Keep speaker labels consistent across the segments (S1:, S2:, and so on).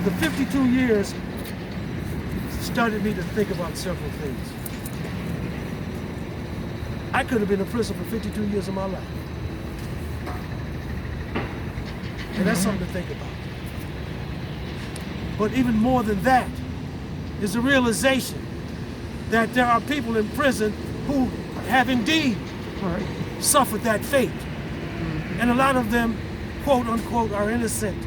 S1: The 52 years started me to think about several things. I could have been in prison for 52 years of my life. And that's something to think about. But even more than that is the realization that there are people in prison who have indeed suffered that fate. And a lot of them, quote unquote, are innocent.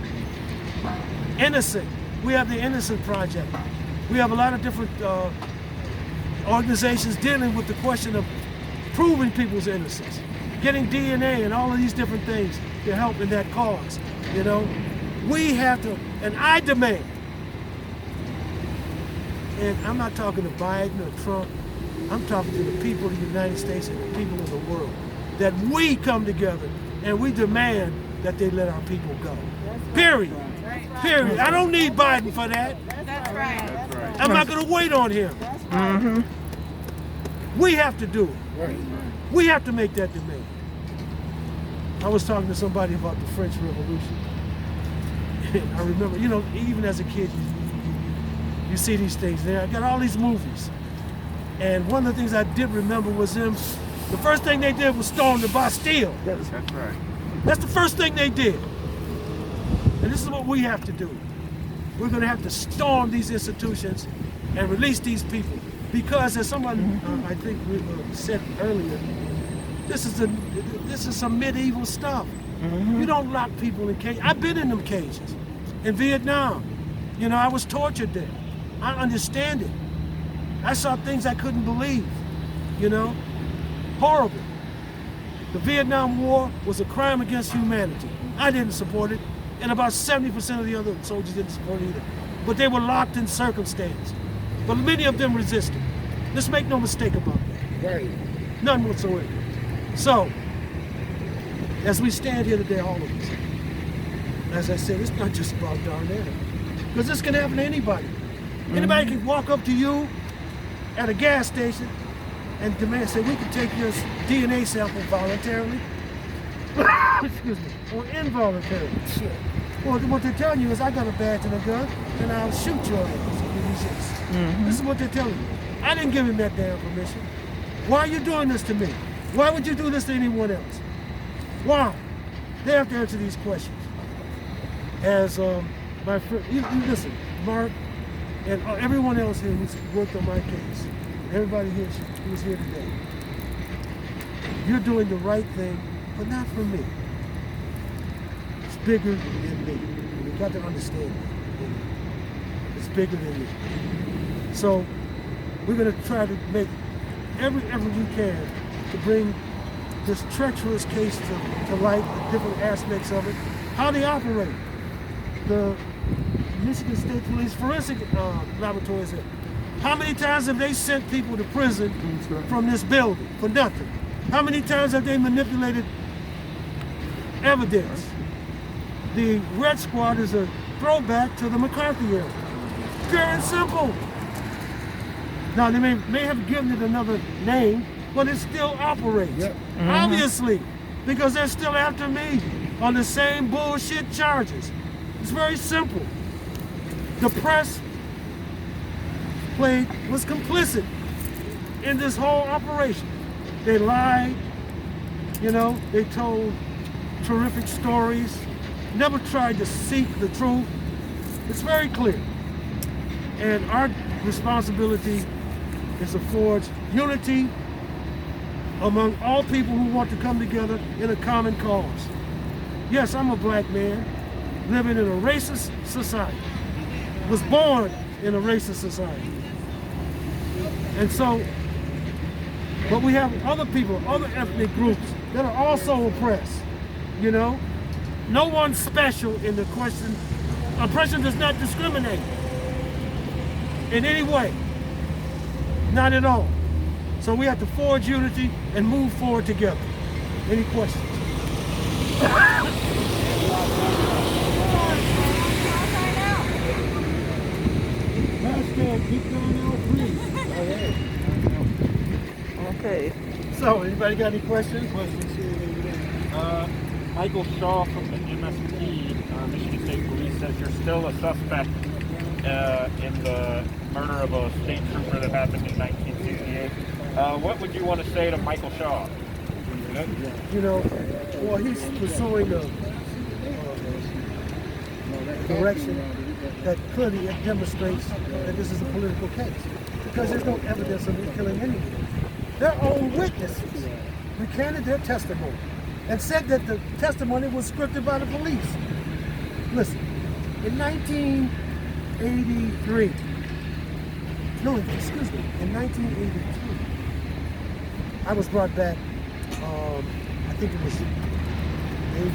S1: Innocent. We have the Innocent Project. We have a lot of different organizations dealing with the question of proving people's innocence, getting DNA and all of these different things to help in that cause. You know, we have to, and I demand, and I'm not talking to Biden or Trump, I'm talking to the people of the United States and the people of the world, that we come together and we demand that they let our people go. Period. Period. I don't need Biden for that.
S2: That's right.
S1: I'm not going to wait on him. We have to do it. We have to make that demand. I was talking to somebody about the French Revolution. And I remember, you know, even as a kid, you see these things there. I got all these movies. And one of the things I did remember was them, the first thing they did was storm the Bastille.
S3: That's right.
S1: That's the first thing they did. And this is what we have to do. We're going to have to storm these institutions and release these people. Because as someone, I think said earlier, this is some medieval stuff. You don't lock people in cages. I've been in them cages. In Vietnam, you know, I was tortured there. I understand it. I saw things I couldn't believe, you know, horrible. The Vietnam War was a crime against humanity. I didn't support it, and about 70% of the other soldiers didn't support it either. But they were locked in circumstance. But many of them resisted. Let's make no mistake about that.
S3: Right.
S1: None whatsoever. So, as we stand here today, all of us, as I said, it's not just about Darnell. Because this can happen to anybody. Anybody can walk up to you at a gas station and demand, say, we can take your DNA sample voluntarily, excuse me, or involuntarily. Shit. Well, what they're telling you is, I got a badge and a gun, and I'll shoot your ass if you resist. This is what they're telling you. I didn't give him that damn permission. Why are you doing this to me? Why would you do this to anyone else? Why? They have to answer these questions. As my friend, you listen, Mark, and everyone else here who's worked on my case, everybody here who's here today, you're doing the right thing, but not for me. It's bigger than me. You got to understand that. It's bigger than me. So we're going to try to make every effort we can to bring this treacherous case to light, the different aspects of it, how they operate. The Michigan State Police Forensic Laboratories, how many times have they sent people to prison from this building for nothing? How many times have they manipulated evidence? The Red Squad is a throwback to the McCarthy era. Pure and simple. Now, they may have given it another name, but it still operates. Obviously, because they're still after me on the same bullshit charges. It's very simple. The press was complicit in this whole operation. They lied, you know, they told terrific stories, never tried to seek the truth. It's very clear. And our responsibility is to forge unity among all people who want to come together in a common cause. Yes, I'm a black man living in a racist society, was born in a racist society. And so, but we have other people, other ethnic groups that are also oppressed, you know? No one's special in the question. Oppression does not discriminate in any way, not at all. So we have to forge unity and move forward together. Any questions?
S2: Okay.
S1: So, anybody got any questions?
S4: Michael Shaw from the MSP, Michigan State Police.
S2: says you're still a suspect in the murder of a state trooper that happened in 1968. What would you want to say to Michael Shaw?
S1: You know, well, he's pursuing a direction that clearly demonstrates that this is a political case, because there's no evidence of me killing anyone. Their own witnesses recanted their testimony and said that the testimony was scripted by the police. Listen, in 1983, no, excuse me, in 1983, I was brought back, I think it was maybe,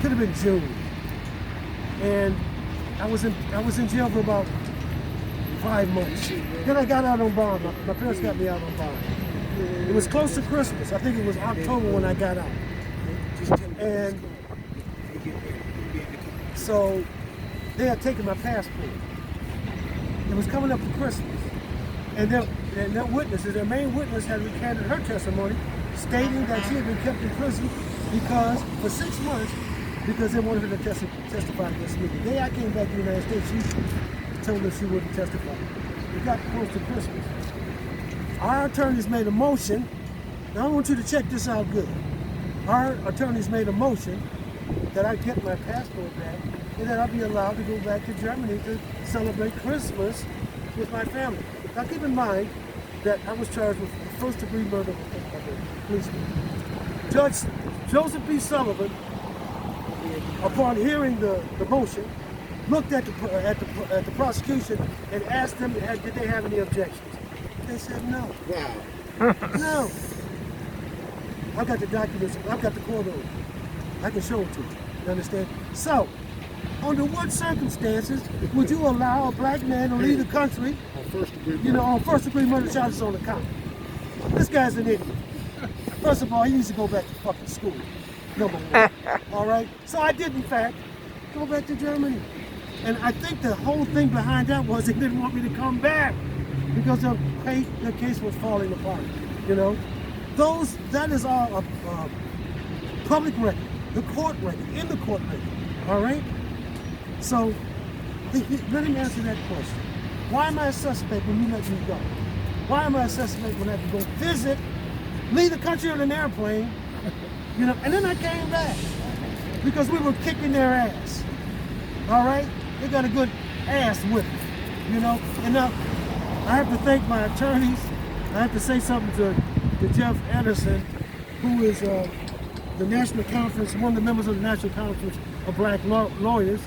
S1: could have been June. And I was in jail for about 5 months. Then I got out on bond. My parents got me out on bond. It was close to Christmas. I think it was October when I got out. And so they had taken my passport. It was coming up to Christmas. And their witnesses, their main witness had recanted her testimony, stating that she had been kept in prison because, for 6 months, because they wanted her to testify against me. The day I came back to the United States, she told her she wouldn't testify. It got close to Christmas. Our attorneys made a motion. Now I want you to check this out good. Our attorneys made a motion that I get my passport back and that I'll be allowed to go back to Germany to celebrate Christmas with my family. Now keep in mind that I was charged with first-degree murder of a policeman. Judge Joseph B. Sullivan, upon hearing the motion, looked at the prosecution and asked them did they have any objections. They said no.
S3: Wow.
S1: No. I've got the documents. I've got the court order. I can show it to you. You understand? So, under what circumstances would you allow a black man to leave the country, on first-degree murder charges on the count? This guy's an idiot. First of all, he needs to go back to fucking school. Number one. All right? So I did, in fact, go back to Germany. And I think the whole thing behind that was they didn't want me to come back because the case was falling apart. You know? That is all a public record, the court record, in the court record. All right? So, let me answer that question. Why am I a suspect when you let me go? Why am I a suspect when I have to go visit, leave the country on an airplane, and then I came back because we were kicking their ass. All right? They got a good ass whipping, And now, I have to thank my attorneys. I have to say something to Jeff Anderson, who is the National Conference, one of the members of the National Conference of Black Lawyers.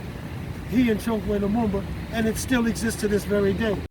S1: He and Chokwe Lumumba, and it still exists to this very day.